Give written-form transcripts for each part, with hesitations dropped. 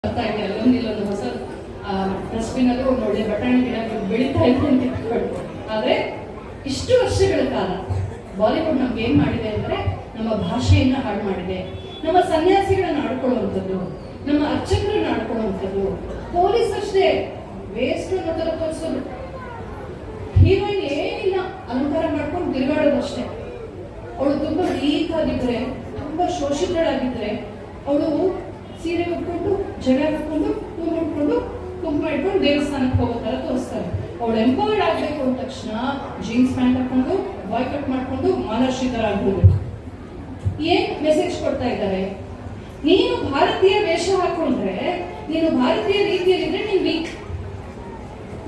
ಬರ್ತಾ ಇದೆ, ಅಲ್ಲೊಂದಿಲ್ಲೊಂದು ಹೊಸ ಡಸ್ಟ್ಬಿನ್ ಅಲ್ಲಿ ಒಂದು ಒಳ್ಳೆ ಬಟಾಣಿ ಗಿಡ ಬೆಳೀತಾ ಇದೆ ಅಂತ ಇಟ್ಕೊಂಡು. ಆದ್ರೆ ಇಷ್ಟು ವರ್ಷಗಳ ಕಾಲ ಬಾಲಿವುಡ್ ನಮ್ಗೆ ಏನ್ ಮಾಡಿದೆ ಅಂದ್ರೆ ನಮ್ಮ ಭಾಷೆಯನ್ನ ಹಾಳು ಮಾಡಿದೆ, ನಮ್ಮ ಸನ್ಯಾಸಿಗಳನ್ನ ಆಡ್ಕೊಳ್ಳುವಂಥದ್ದು, ನಮ್ಮ ಅರ್ಚಕರನ್ನ ಆಡ್ಕೊಳ್ಳುವಂಥದ್ದು, ಪೊಲೀಸ್ ಅಷ್ಟೇ ವೇಸ್ಟ್ ಅನ್ನೋದರ ತೋರಿಸೋದು. ಹೀರೋಯಿನ್ ಏನಿಲ್ಲ ಅಲಂಕಾರ ಮಾಡ್ಕೊಂಡು ತಿರುಗಾಡೋದು ಅಷ್ಟೇ. ಅವಳು ತುಂಬಾ ವೀಕ್ ಆಗಿದ್ರೆ, ತುಂಬಾ ಶೋಷಿತಳಾಗಿದ್ರೆ ಅವಳು ಸೀರೆ ಉಟ್ಕೊಂಡು ಜಡೆ ಹಾಕೊಂಡು ಹೂ ಮುಟ್ಕೊಂಡು ಕುಂಕುಮ ಇಟ್ಕೊಂಡು ದೇವಸ್ಥಾನಕ್ಕೆ ಹೋಗೋ ತರ ತೋರಿಸ್ತಾರೆ. ಅವಳು ಎಂಪವರ್ಡ್ ಆಗ್ಬೇಕು ಅಂದ ತಕ್ಷಣ ಜೀನ್ಸ್ ಪ್ಯಾಂಟ್ ಹಾಕೊಂಡು ಬಾಯ್ ಕಟ್ ಮಾಡ್ಕೊಂಡು ಮಾಲಾಶ್ರಿತರಾಗ್ಬೋದು. ಏನ್ ಮೆಸೇಜ್ ಕೊಡ್ತಾ ಇದ್ದಾರೆ? ನೀನು ಭಾರತೀಯ ವೇಷ ಹಾಕೊಂಡ್ರೆ, ನೀನು ಭಾರತೀಯ ರೀತಿಯಲ್ಲಿದ್ರೆ ನೀನ್ ವೀಕ್.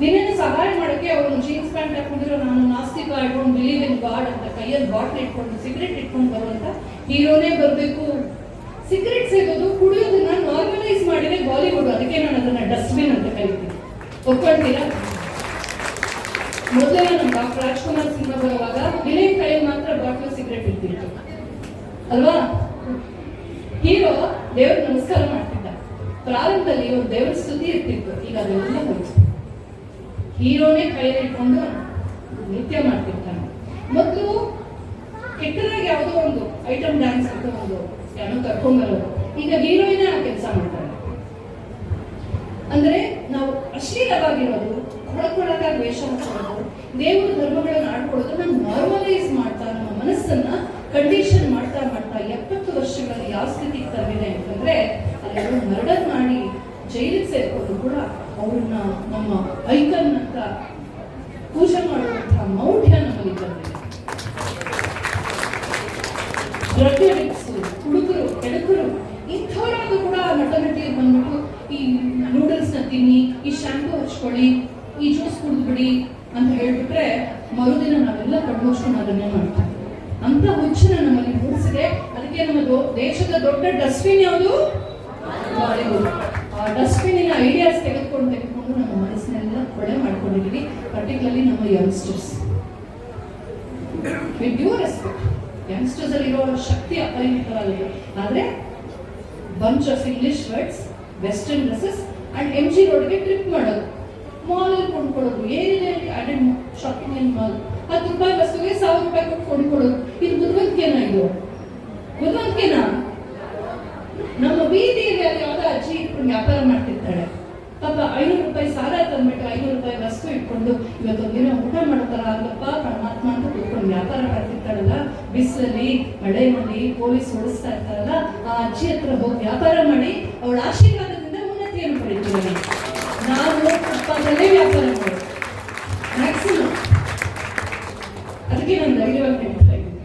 ನಿನ್ನನ್ನು ಸಹಾಯ ಮಾಡೋಕೆ ಅವನು ಜೀನ್ಸ್ ಪ್ಯಾಂಟ್ ಹಾಕೊಂಡಿರೋ ನಾನು ನಾಸ್ತಿಕ, I don't believe in god ಅಂತ ಕೈಯಲ್ಲಿ ಬಾಟ್ಲ್ ಇಟ್ಕೊಂಡು ಸಿಗರೇಟ್ ಇಟ್ಕೊಂಡು ಬರುವಂತ ಹೀರೋನೇ ಬರ್ಬೇಕು. ಸಿಗರೇಟ್ ಸೇಗೋದು ಕುಡಿಯೋದನ್ನ ನಾರ್ಮಲೈಸ್ ಮಾಡಿದೆ ಬಾಲಿವುಡ್. ಅದಕ್ಕೆ ನಾನು ಅದನ್ನ ಡಸ್ಟ್ಬಿನ್ ಅಂತ ಕರಿತೀನಿ. ಒಪ್ಕೊಳ್ತೀರಾ? ಮೊದಲೇ ನಮ್ಮ ಡಾಕ್ಟರ್ ರಾಜ್ಕುಮಾರ್ ಸಿನಿಮಾ ಬರುವಾಗ ವಿನಯ್ ಕೈಯಲ್ಲಿ ಮಾತ್ರ ಬಾಟ್ಲು ಸಿಗರೇಟ್ ಇರ್ತಿತ್ತು ಅಲ್ವಾ? ಹೀರೋ ದೇವ್ರ ನಮಸ್ಕಾರ ಮಾಡ್ತಿದ್ದ. ಪ್ರಾರಂಭದಲ್ಲಿ ಒಂದು ದೇವ್ರ ಸ್ತುತಿ ಇರ್ತಿತ್ತು, ಈಗ ಅದೆಲ್ಲ ಹೋಯ್ತು. ಹೀರೋನೇ ಕೈಯಲ್ಲಿ ಇಟ್ಕೊಂಡು ನೃತ್ಯ ಮಾಡ್ತಿರ್ತಾನೆ. ಮೊದಲು ಕೆಟ್ಟದಾಗಿ ಯಾವುದೋ ಒಂದು ಐಟಮ್ ಡ್ಯಾನ್ಸ್ ಅಂತ ಒಂದು ಏನೋ ಕರ್ಕೊಂಡ್ಬರೋದು, ಈಗ ಹೀರೋಯಿನ್ ಆ ಕೆಲಸ ಮಾಡ್ತಾರೆ. ಅಂದ್ರೆ ನಾವು ಅಶ್ಲೀಲವಾಗಿರೋದು, ಕೊಳಕೊಳಕಾಗಿ ವೇಷ ಹಾಕೊಳ್ಳೋದು, ದೇವರು ಧರ್ಮಗಳನ್ನ ಆಡ್ಕೊಳ್ಳೋದು ನಾವು ನಾರ್ಮಲೈಸ್ ಮಾಡ್ತಾ ನಮ್ಮ ಮನಸ್ಸನ್ನ ಕಂಡೀಷನ್ ಮಾಡ್ತಾ ಮಾಡ್ತಾ 70 ವರ್ಷಗಳಲ್ಲಿ ಯಾವ ಸ್ಥಿತಿಗೆ ತಂದಿದೆ ಅಂತಂದ್ರೆ ಅಲ್ಲಿ ಮರ್ಡರ್ ಮಾಡಿ ಜೈಲಿಗೆ ಸೇರ್ಕೊಂಡು ಕೂಡ ಅವ್ರನ್ನ ನಮ್ಮ ಐಕನ್ ಅಂತ ಪೂಜೆ ಮಾಡುವಂತಹ ಮೌಢ್ಯ ನಮ್ಮಲ್ಲಿ ಬಂದಿದೆ. ಡ್ರಗ್ ಅಡಿಕ್ಟ್ಸ್, ಹುಡುಗರು, ಕೆಡಕರು ಇಂಥವರಾಗೂ ಕೂಡ ನಟ ನಟಿಯರು ಬಂದ್ಬಿಟ್ಟು ಈ ನೂಡಲ್ಸ್ ನ ತಿನ್ನಿ, ಈ ಶಾಂಪೂ ಹಚ್ಕೊಳ್ಳಿ, ಈ ಜ್ಯೂಸ್ ಕುಡಿದ್ಬಿಡಿ ಅಂತ ಹೇಳ್ಬಿಟ್ರೆ ಮರುದಿನ ನಾವೆಲ್ಲ ಕಣ್ಮುಚ್ಕೊಂಡು ಅದನ್ನೇ ಮಾಡ್ತೀವಿ. ಅಂತ ಹುಚ್ಚನ ನಮ್ಮಲ್ಲಿ ಮೂಡಿಸಿದೆ. ಅದಕ್ಕೆ ನಮ್ಮ ದೇಶದ ದೊಡ್ಡ ಡಸ್ಟ್ಬಿನ್ ಯಾವುದು? ಬಾಲಿವುಡ್. ಆ ಡಸ್ಟ್ಬಿನ್ ಐಡಿಯಾಸ್ ತೆಗೆದುಕೊಂಡು ನಮ್ಮ ಮನಸ್ಸನ್ನೆಲ್ಲ ಕೊಳೆ ಮಾಡ್ಕೊಂಡಿದ್ದೀವಿ. ಪರ್ಟಿಕ್ಯುಲರ್ಲಿ ನಮ್ಮ youngsters. With due respect, youngsters ಅಲ್ಲಿ ಇರೋ ಶಕ್ತಿ ಅಪರಿಮಿತವಾಗಿದೆ. ಆದ್ರೆ bunch of English words, western dresses and MG ರೋಡ್ಗೆ ಟ್ರಿಪ್ ಮಾಡೋದು, ಮಾಲ್ ಅಲ್ಲಿ ಕೊಂಡ್ಕೊಳ್ಳೋದು. ಏನಿದೆ ಅಟೆಂಡ್ ಶಾಪಿಂಗ್ ಇನ್ ಮಾಲ್, 10 ರೂಪಾಯಿ ವಸ್ತುಗೆ 1000 ರೂಪಾಯಿ ಕೊಟ್ಟು ಕೊಂಡ್ಕೊಳ್ಳೋದು. ಇದು ಬುದ್ಧಿವಂತಿಕೆನಾ? ಇದು ಬುದ್ಧಿವಂತಿಕೆನಾ? ನಮ್ಮ ಬೀದಿಯಲ್ಲಿ ಅಲ್ಲಿ ಯಾವ್ದೋ ಅಜ್ಜಿ ಇಟ್ಕೊಂಡು ವ್ಯಾಪಾರ ಮಾಡ್ತಿರ್ತಾಳೆ. ಪಾಪ 500 ರೂಪಾಯಿ ಸಾಲ ತಂದ್ಬಿಟ್ಟು 500 ರೂಪಾಯಿ ವಸ್ತು ಇಟ್ಕೊಂಡು ಇವತ್ತೊಂದಿನ ಊಟ ಮಾಡ್ತಾರ ಅಲ್ಲಪ್ಪ ಪರಮಾತ್ಮ ಅಂತ ಕೂತ್ಕೊಂಡು ವ್ಯಾಪಾರ ಮಾಡ್ತಿರ್ತಾಳಲ್ಲ. ಬಿಸಿಲಲ್ಲಿ ಮಳೆಯಲ್ಲಿ ಪೊಲೀಸ್ ಓಡಿಸ್ತಾ ಇರ್ತಾರಲ್ಲ, ಆ ಅಜ್ಜಿ ಹತ್ರ ಹೋಗಿ ವ್ಯಾಪಾರ ಮಾಡಿ ಅವಳ ಆಶೀರ್ವಾದದಿಂದ ಉನ್ನತಿಯನ್ನು ಪಡಿತೀವಿ. ನಾವು ಫುಟ್ಪಾತಲ್ಲೇ ವ್ಯಾಪಾರ ಮಾಡೋದು ಮ್ಯಾಕ್ಸಿಮಮ್. ಅದಕ್ಕೆ ನಾನು ಧೈರ್ಯವಾಗಿ ಹೇಳ್ತಾ ಇದ್ದೀನಿ,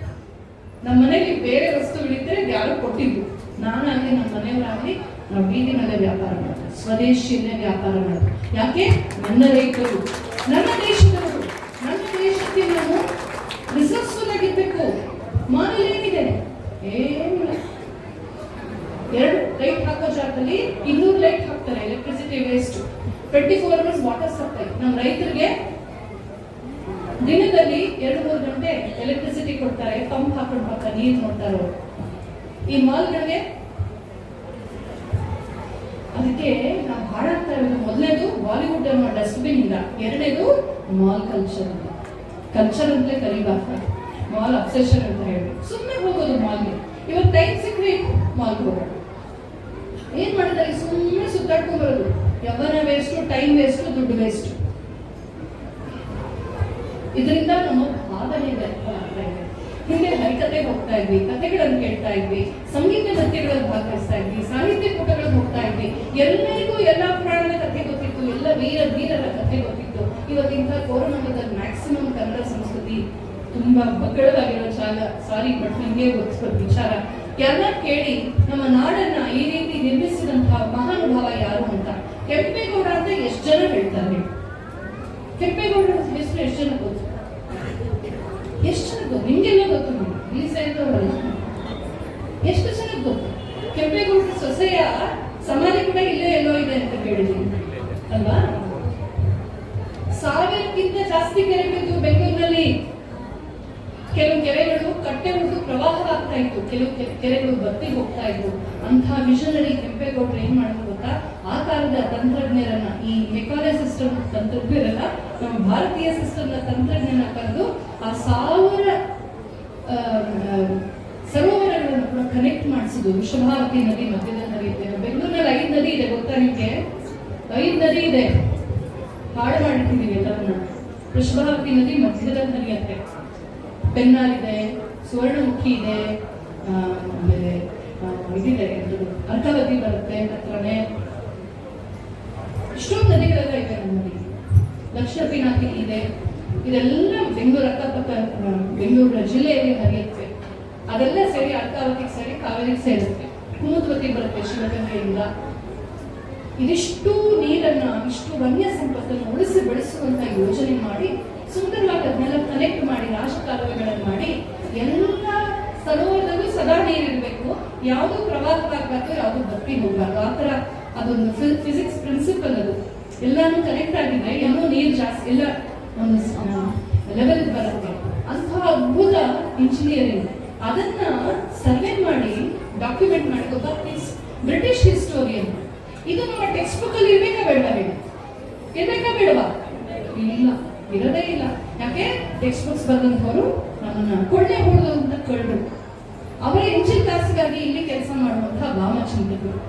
ನಮ್ಮ ಮನೇಲಿ ಬೇರೆ ವಸ್ತುಗಳಿದ್ರೆ ಯಾರು ಕೊಟ್ಟಿದ್ದು, ನಾನಾಗಲಿ ನಮ್ಮ ಮನೆಯವರಾಗಲಿ ನಾವು ಬೀದಿನಲ್ಲೇ ವ್ಯಾಪಾರ ಮಾಡೋದು, ಸ್ವದೇಶಿಯಲ್ಲೇ ವ್ಯಾಪಾರ ಮಾಡೋದು. ಯಾಕೆ? ನನ್ನ ರೈತರು, ನನ್ನ ದೇಶದವರು, ನನ್ನ ದೇಶಕ್ಕೆ ನಾನು ರಿಸರ್ವ್ಸ್ಫುಲ್ ಆಗಿರ್ಬೇಕು. ಮಾನವ ಏನಿದೆ? ಏನಿಲ್ಲ. 2 ಲೈಟ್ ಹಾಕೋ ಜಾಗದಲ್ಲಿ 200 ಲೈಟ್ ಹಾಕ್ತಾರೆ. Electricity waste. 24 hours water supply. ನಮ್ಮ ರೈತರಿಗೆ ದಿನದಲ್ಲಿ 2-3 ಗಂಟೆ ಎಲೆಕ್ಟ್ರಿಸಿಟಿ ಕೊಡ್ತಾರೆ. ಪಂಪ್ ಹಾಕೊಂಡು ಪಕ್ಕ ನೀರು ನೋಡ್ತಾರೆ. ಈ ಮಾಲ್ಗಳಿಗೆ ಅದಕ್ಕೆ ನಾವು ಹಾಳಾಗ್ತಾ ಇರೋದು. ಮೊದಲನೇದು ಬಾಲಿವುಡ್ ಅನ್ನೋ ಡಸ್ಟ್ಬಿನ್ ಇಂದ, ಎರಡನೇದು ಮಾಲ್ ಕಲ್ಚರ್ ಅಂತ. ಕಲ್ಚರ್ ಅಂತಲೇ ಕಲಿಬಾರ್ದು, ಮಾಲ್ ಅಬ್ಸೆಷನ್ ಅಂತ ಹೇಳಿ ಸುಮ್ಮನೆ ಹೋಗೋದು ಮಾಲ್ಗೆ. ಇವತ್ತು ಟೈಮ್ ಸಿಕ್ಕರೆ ಮಾಲ್ಗೆ ಹೋಗೋದು. ಏನ್ ಮಾಡಿದ್ದಾರೆ? ಸುಮ್ಮನೆ ಸುತ್ತಾಡ್ಕೊಂಡ್ ಬರೋದು. ಯವ್ವನ ವೇಸ್ಟ್, ಟೈಮ್ ವೇಸ್ಟ್, ದುಡ್ಡು ವೇಸ್ಟ್. ಇದರಿಂದ ನಮ್ಮ ಭಾವನೆ ವ್ಯರ್ಥ ಆಗ್ತಾ ಇದೆ. ಹಿಂದೆ ಹರಿಕತೆಗೆ ಹೋಗ್ತಾ ಇದ್ವಿ, ಕಥೆಗಳನ್ನು ಕೇಳ್ತಾ ಇದ್ವಿ, ಸಂಗೀತ ನೃತ್ಯಗಳಲ್ಲಿ ಭಾಗವಹಿಸ್ತಾ ಇದ್ವಿ, ಸಾಹಿತ್ಯ ಕೂಟಗಳಿಗೆ ಹೋಗ್ತಾ ಇದ್ವಿ. ಎಲ್ಲರಿಗೂ ಎಲ್ಲಾ ಪುರಾಣದ ಕಥೆ ಗೊತ್ತಿತ್ತು, ಎಲ್ಲ ಧೀರರ ಕಥೆ ಗೊತ್ತಿತ್ತು. ಇವತ್ತಿಂತ ಕೊರೋನಾದಲ್ಲಿ ಮ್ಯಾಕ್ಸಿಮಮ್ ಕನ್ನಡ ಸಂಸ್ಕೃತಿ ತುಂಬಾ ಬಗ್ಗಳವಾಗಿರೋ ಜಾಗ. ಸಾರಿ, ಬಟ್ ನಿಮ್ಗೆ ಗೊತ್ತಿರೋ ವಿಚಾರ. ಯಾರನ್ನ ಕೇಳಿ ನಮ್ಮ ನಾಡನ್ನ ಈ ರೀತಿ ನಿರ್ಮಿಸಿದಂತಹ ಮಹಾನುಭಾವ ಯಾರು ಅಂತ. ಕೆಂಪೇಗೌಡ ಅಂತ ಎಷ್ಟು ಜನ ಹೇಳ್ತಾರೆ? ಕೆಂಪೇಗೌಡರ ಹೆಸರು ಎಷ್ಟು ಜನ ಗೊತ್ತು? ಎಷ್ಟು ಜನ ಗೊತ್ತು? ನಿಮ್ಗೆಲ್ಲ ಗೊತ್ತು. ಇಲ್ಲಿ ಸೇರಿದವರಲ್ಲ, ಎಷ್ಟು ಜನ ಗೊತ್ತು? ಕೆಂಪೇಗೌಡರ ಸೊಸೆಯ ಸಮಾಧಿ ಕೂಡ ಇಲ್ಲೇ ಎಲ್ಲೋ ಇದೆ ಅಂತ ಕೇಳಿದೀನಿ ಅಲ್ವಾ? 1000ಕ್ಕಿಂತ ಜಾಸ್ತಿ ಕೆರೆಗಳಿದ್ದು ಬೆಂಗಳೂರಿನಲ್ಲಿ. ಕೆಲವು ಕೆರೆಗಳು ಕಟ್ಟೆ ಉಳಿದು ಪ್ರವಾಹವಾಗ್ತಾ ಇತ್ತು, ಕೆಲವು ಕೆರೆಗಳು ಬತ್ತಿ ಹೋಗ್ತಾ ಇತ್ತು. ಅಂತಹ ವಿಷನರಿ ಕೆಂಪೇಗೌಡರು ಏನ್ ಮಾಡಿದ್ರು ಗೊತ್ತಾ? ಅಂತ ಆ ಕಾಲದ ತಂತ್ರಜ್ಞರನ್ನ, ಈ ಮೆಕಾಲೆ ಸಿಸ್ಟಮ್ ತಂತ್ರಜ್ಞರನ್ನ, ನಮ್ಮ ಭಾರತೀಯ ಸಿಸ್ಟಮ್ನ ತಂತ್ರಜ್ಞನ ಕರೆದು ಆ 1000 ಸರೋವರಗಳನ್ನು ಕೂಡ ಕನೆಕ್ಟ್ ಮಾಡಿಸಿದ್ರು. ವೃಷಭಾವತಿ ನದಿ ಮಧ್ಯದಲ್ಲಿ ಹರಿಯುತ್ತೆ. ಬೆಂಗಳೂರಿನಲ್ಲಿ 5 ನದಿ ಇದೆ, ಗೊತ್ತಾ ನಿಮ್ಗೆ? 5 ನದಿ ಇದೆ, ಹಾಳು ಮಾಡಿಟ್ಟಿದ್ದೀವಿ ಎಲ್ಲವನ್ನ. ವೃಷಭಾವತಿ ನದಿ ಮಧ್ಯದಲ್ಲಿ ಹರಿಯುತ್ತೆ. ಪೆನ್ನಾರ್ ಇದೆ, ಸುವರ್ಣಮುಖಿ ಇದೆ, ಆಮೇಲೆ ಇದಿದೆ, ಅರ್ಕಾವತಿ ಬರುತ್ತೆ ಹತ್ರನೇ. ಇಷ್ಟೊಂದು ನದಿಗಳೆಲ್ಲ ಇದೆ ನಮ್ಮಲ್ಲಿ. ದಕ್ಷಿಣ ಪಿನಾಕಿ ಇದೆ. ಇದೆಲ್ಲ ಬೆಂಗಳೂರು ಅಕ್ಕಪಕ್ಕ ಬೆಂಗಳೂರು ಜಿಲ್ಲೆಯಲ್ಲಿ ಹರಿಯುತ್ತೆ. ಅದೆಲ್ಲ ಸೇರಿ ಅರ್ಕಾವತಿಗೆ ಸೇರಿ ಕಾವೇರಿಗೆ ಸೇರುತ್ತೆ. ಕುಮುದ್ವತಿ ಬರುತ್ತೆ ಶಿವಗಂಗೆಯಿಂದ. ಇದಿಷ್ಟು ನೀರನ್ನ, ಇಷ್ಟು ವನ್ಯ ಸಂಪತ್ತನ್ನು ಉಳಿಸಿ ಬೆಳೆಸುವಂತ ಯೋಜನೆ ಮಾಡಿ ಸುಂದರವಾಗಿ ಅದನ್ನೆಲ್ಲ ಕನೆಕ್ಟ್ ಮಾಡಿ ರಾಜಕಾಲುವೆಗಳನ್ನು ಮಾಡಿ ಎಲ್ಲ ಸರೋವರದಲ್ಲೂ ಸದಾ ನೀರಿರಬೇಕು, ಯಾವುದು ಪ್ರವಾಹವಾಗಬಾರ್ದು, ಯಾವುದು ಬತ್ತಿ ಹೋಗ್ಬಾರ್ದು. ಆ ಥರ ಅದೊಂದು ಫಿಸಿಕ್ಸ್ ಪ್ರಿನ್ಸಿಪಲ್. ಅದು ಎಲ್ಲಾನು ಕನೆಕ್ಟ್ ಆಗಿದೆ, ಎಲ್ಲೂ ನೀರು ಜಾಸ್ತಿ ಎಲ್ಲ ಒಂದು ಲೆವೆಲ್ ಬರುತ್ತೆ. ಅಂತಹ ಅದ್ಭುತ ಇಂಜಿನಿಯರಿಂಗ್ ಅದನ್ನ ಸರ್ವೆ ಮಾಡಿ ಡಾಕ್ಯುಮೆಂಟ್ ಮಾಡಿ ಒಬ್ಬ ಬ್ರಿಟಿಷ್ ಹಿಸ್ಟೋರಿಯನ್. ಇದು ನಮ್ಮ ಟೆಕ್ಸ್ಟ್ ಬುಕ್ ಅಲ್ಲಿ ಇರ್ಬೇಕಾ ಬೇಡವಾ? ಇರ್ಬೇಕಾ ಬೇಡವಾ? ಇಲ್ಲ, ಇರೋದೇ ಇಲ್ಲ. ಯಾಕೆ? ಟೆಕ್ಸ್ಟ್ ಬುಕ್ಸ್ ಬರೆದಂಥವ್ರು ನಮ್ಮನ್ನ ಕೊಳ್ಳೆ ಹೊಡೆದು ಅಂತ ಕಳ್ರು. ಅವರ ಇಂಚಿನ ತಾಸಿಗಾಗಿ ಇಲ್ಲಿ ಕೆಲಸ ಮಾಡುವಂತಹ ಭಾವಚಿಂತಕರು.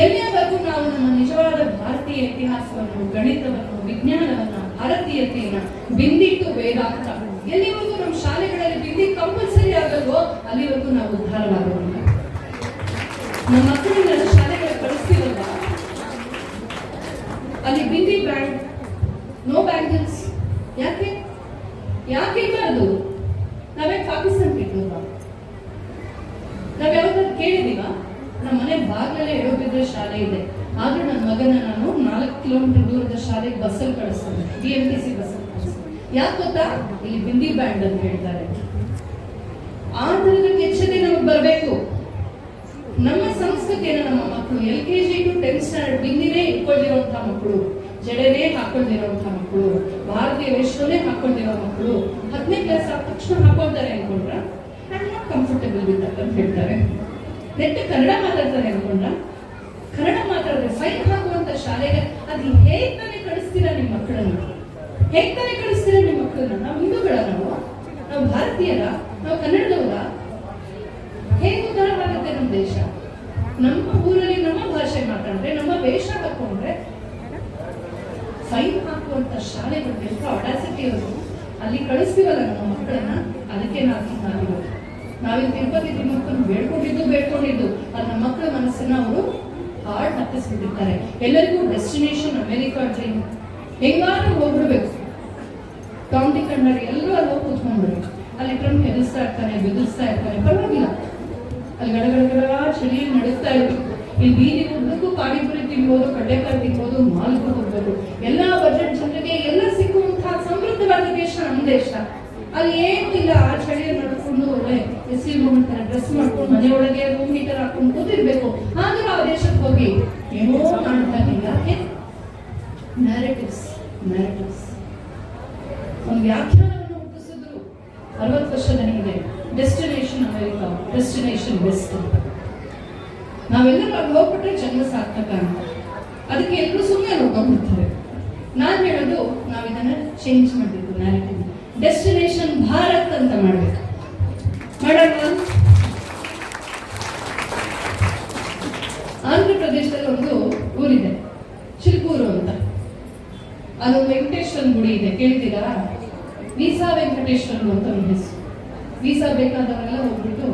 ಎಲ್ಲಿಯವರೆಗೂ ನಾವು ನಮ್ಮ ನಿಜವಾದ ಭಾರತೀಯ ಇತಿಹಾಸವನ್ನು, ಗಣಿತವನ್ನು, ವಿಜ್ಞಾನವನ್ನ, ಭಾರತೀಯತೆಯನ್ನ, ಬಿಂದಿಟ್ಟು ವೇದಾಂತ, ಎಲ್ಲಿವರೆಗೂ ನಮ್ಮ ಶಾಲೆಗಳಲ್ಲಿ ಬಿಂದಿ ಕಂಪಲ್ಸರಿ ಆಗಲ್ವೋ ಅಲ್ಲಿವರೆಗೂ ನಾವು ಉದ್ಧಾರವಾಗೋದಿಲ್ಲ. ನಮ್ಮ ಮಕ್ಕಳನ್ನ ಶಾಲೆಗಳ ಕಳಿಸ್ತೀವಲ್ವಾ, ಅಲ್ಲಿ ಬಿಂದಿ ಬ್ಯಾಂಡ್, ನೋ ಬ್ಯಾಂಗಲ್ಸ್. ಯಾಕೆ ಇರಬಾರ್ದು? ನಾವೇ ಪಾಕಿಸ್ತಾನಕ್ಕೆ ಇಟ್ಟೋಲ್ವಾ? ನಾವ್ ಯಾವ್ದಾದ್ರು ಕೇಳಿದೀವ? ನಮ್ಮ ಮನೆ ಬಾಗ್ಲಲ್ಲೇ ಎಡೋಬಿದ್ರೆ ಶಾಲೆ ಇದೆ, ಆದ್ರೂ ನನ್ನ ಮಗನ ನಾನು 4 ಕಿಲೋಮೀಟರ್ ದೂರದ ಶಾಲೆಗೆ ಬಸ್ಸಲ್ಲಿ ಕಳಿಸ್ತೇನೆ, BMTC ಬಸ್ಸಲ್ಲಿ ಕಳಿಸ್ತೇನೆ. ಯಾಕೆ ಗೊತ್ತಾ? ಇಲ್ಲಿ ಬಿಂದಿ ಬ್ಯಾಂಡ್ ಅಂತ ಹೇಳ್ತಾರೆ. ಆ ತರದ ಕೆಚ್ಚದೆ ನಮಗೆ ಬರಬೇಕು. ನಮ್ಮ ಸಂಸ್ಕೃತಿಯನ್ನು ನಮ್ಮ ಮಕ್ಕಳು LKG to 10th ಸ್ಟ್ಯಾಂಡರ್ಡ್ ಬಿಂದಿನೇ ಇಟ್ಕೊಂಡಿರುವಂತಹ ಮಕ್ಕಳು, ಜಡೆನೇ ಹಾಕೊಂಡಿರುವಂತಹ ಮಕ್ಕಳು, ಭಾರತೀಯ ವೇಷವನ್ನೇ ಹಾಕೊಂಡಿರೋ ಮಕ್ಕಳು 10ನೇ ಕ್ಲಾಸ್ ಆದ ತಕ್ಷಣ ಹಾಕೊಳ್ತಾರೆ ಅನ್ಕೊಂಡ್ರ? I am not comfortable with that ಅಂತ ಹೇಳ್ತಾರೆ. ನೆಟ್ಟ ಕನ್ನಡ ಮಾತಾಡ್ತಾರೆ ಅನ್ಕೊಂಡ್ರ? ಕನ್ನಡ ಮಾತಾಡಿದ್ರೆ ಫೈನ್ ಹಾಕುವಂತ ಶಾಲೆಗೆ ಅದು ಹೇಗ್ ತಾನೇ ಕಳಿಸ್ತೀರಾ ನಿಮ್ಮ ಮಕ್ಕಳನ್ನ? ಹೇಗ್ ತಾನೇ ಕಳಿಸ್ತೀರಾ ನಿಮ್ಮ ಮಕ್ಕಳನ್ನ? ನಾವು ಹಿಂದೂಗಳ, ನಾವು ಭಾರತೀಯರ, ನಾವು ಕನ್ನಡದವರ, ಹೇಗೆ ಉದ್ಧಾರ ಆಗುತ್ತೆ ನಮ್ಮ ದೇಶ? ನಮ್ಮ ಊರಲ್ಲಿ ನಮ್ಮ ಭಾಷೆ ಮಾತಾಡಿದ್ರೆ, ನಮ್ಮ ವೇಷ ಹಾಕೊಂಡ್ರೆ ಫೈನ್ ಹಾಕುವಂತ ಶಾಲೆಗಳು ಎಷ್ಟು ಅಡಾಸಿಟಿ ಅವರು ಅಲ್ಲಿ ಕಳಿಸ್ತೀವಲ್ಲ ನಮ್ಮ ಮಕ್ಕಳನ್ನ. ಅದಕ್ಕೆ ನಾವಿರೋದು. ನಾವಿಲ್ಲಿ ತಿರುಪತಿ ತಿಮ್ಮಕ್ಕನ್ನು ಬೇಡ್ಕೊಂಡಿದ್ದು ಅದು ನಮ್ಮ ಮಕ್ಕಳ ಮನಸ್ಸನ್ನ ಅವರು ಹಾರ್ಡ್ ಹತ್ತಿಸ್ಬಿಟ್ಟಿರ್ತಾರೆ. ಎಲ್ಲರಿಗೂ ಡೆಸ್ಟಿನೇಷನ್ ಅಮೆರಿಕಾ ಡ್ರೀಮ್, ಹೆಂಗಾದ್ರೂ ಹೋಗ್ಬಿಡ್ಬೇಕು. ಟಾಮ್ ಡಿಕ್ ಅಂಡ್ ಹ್ಯಾರಿ ಎಲ್ಲರೂ ಅಲ್ಲಿ ಹೋಗಿ ಕೂತ್ಕೊಂಡ್ಬಿಡ್ಬೇಕು. ಅಲ್ಲಿ ಟ್ರಂಪ್ ಹೆದರ್ಸ್ತಾ ಇರ್ತಾನೆ, ಬೆದರ್ಸ್ತಾ ಇರ್ತಾನೆ, ಪರವಾಗಿಲ್ಲ. ಅಲ್ಲಿ ಗಡಗಡಗಡ ಚಳಿ ನಡುತ್ತಾ ಇರ್ಬೇಕು. ಇಲ್ಲಿ ಬೀದಿ ಹೋಗ್ಬೇಕು, ಪಾನಿಪುರಿ ತಿನ್ಬೋದು, ಕಡ್ಲೆಕಾಯಿ ತಿನ್ಬೋದು, ಮಾಲ್ಗೂ ಹೋಗ್ಬೇಕು. ಎಲ್ಲಾ ಬಜೆಟ್ ಜನರಿಗೆ ಎಲ್ಲ ಸಿಕ್ಕುವಂತಹ ಸಮೃದ್ಧವಾದ ದೇಶ ನಮ್ಮ ದೇಶ. ಅಲ್ಲಿ ಏನೂ ಇಲ್ಲ. ಆ ಚಳಿಯಲ್ಲಿ ನಡ್ಕೊಂಡು ಒಳ್ಳೆ ಎಸಿ ಹೋಗ್ತಾರೆ, ಡ್ರೆಸ್ ಮಾಡ್ಕೊಂಡು ಮನೆಯೊಳಗೆ ರೂಮ್ ಹೀಟರ್ ಹಾಕೊಂಡು ಕೂತಿರ್ಬೇಕು. ಆದ್ರೂ ಆ ದೇಶಕ್ಕೆ ಹೋಗಿ ಏನೋ ಮಾಡ್ತಾರೆ. ಯಾಕೆ? ನ್ಯಾರೇಟಿವ್ಸ್ ಒಂದು ವ್ಯಾಖ್ಯಾನವನ್ನು ಹುಟ್ಟಿಸಿದ್ರು 60 ವರ್ಷದ ಹಿಂದೆ. ಡೆಸ್ಟಿನೇಷನ್ ಅಮೆರಿಕಾ, ಡೆಸ್ಟಿನೇಷನ್ ವೆಸ್ಟ್ ಅಂತ. ನಾವೆಲ್ಲರೂ ಅಲ್ಲಿ ಹೋಗ್ಬಿಟ್ರೆ ಜನ್ಮ ಸಾರ್ಥಕ ಅಂತ. ಅದಕ್ಕೆ ಎಲ್ಲರೂ ಸುಮ್ಮನೆ ನೋಡ್ಕೊಂಡ್ಬಿಡ್ತಾರೆ. ನಾನು ಹೇಳೋದು, ನಾವು ಇದನ್ನ ಚೇಂಜ್ ಮಾಡಬೇಕು. ನ್ಯಾರೇಟಿವ್ ಡೆಸ್ಟಿನೇಷನ್ ಭಾರತ್ ಅಂತ ಮಾಡ್ಬೇಕು. ಮಾಡೋಣ. ಆಂಧ್ರ ಪ್ರದೇಶದಲ್ಲಿ ಒಂದು ಊರಿದೆ, ಚಿಲ್ಕೂರು ಅಂತ. ಅದು ವೆಂಕಟೇಶ್ವರ ಗುಡಿ ಇದೆ, ಕೇಳ್ತೀರಾ? ವೀಸಾ ವೆಂಕಟೇಶ್ವರ ಅಂತ ಒಂದು ಹೆಸರು. ವೀಸಾ ಬೇಕಾದವರೆಲ್ಲ ಹೋಗ್ಬಿಟ್ಟು